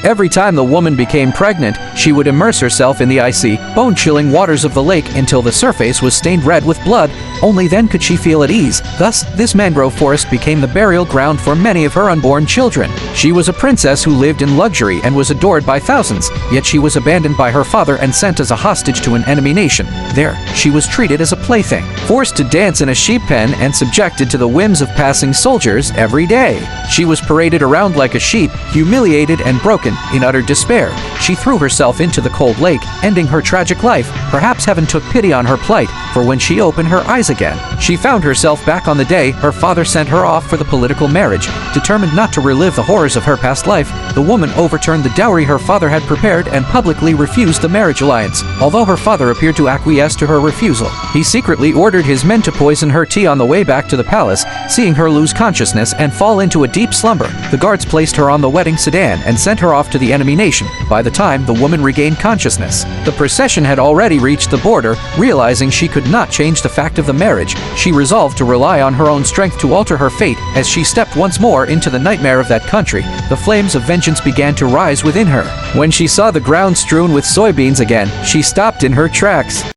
Every time the woman became pregnant, she would immerse herself in the icy, bone-chilling waters of the lake until the surface was stained red with blood. Only then could she feel at ease. Thus, this mangrove forest became the burial ground for many of her unborn children. She was a princess who lived in luxury and was adored by thousands, yet she was abandoned by her father and sent as a hostage to an enemy nation. There, she was treated as a plaything, forced to dance in a sheep pen and subjected to the whims of passing soldiers every day. She was paraded around like a sheep, humiliated and broken. In utter despair, she threw herself into the cold lake, ending her tragic life. Perhaps heaven took pity on her plight, for when she opened her eyes again, she found herself back on the day her father sent her off for the political marriage. Determined not to relive the horrors of her past life, the woman overturned the dowry her father had prepared and publicly refused the marriage alliance. Although her father appeared to acquiesce to her refusal, he secretly ordered his men to poison her tea on the way back to the palace. Seeing her lose consciousness and fall into a deep slumber, the guards placed her on the wedding sedan and sent her off to the enemy nation. By the time the woman regained consciousness, the procession had already reached the border. Realizing she could not change the fact of the marriage, she resolved to rely on her own strength to alter her fate. As she stepped once more into the nightmare of that country, the flames of vengeance began to rise within her. When she saw the ground strewn with soybeans again, she stopped in her tracks.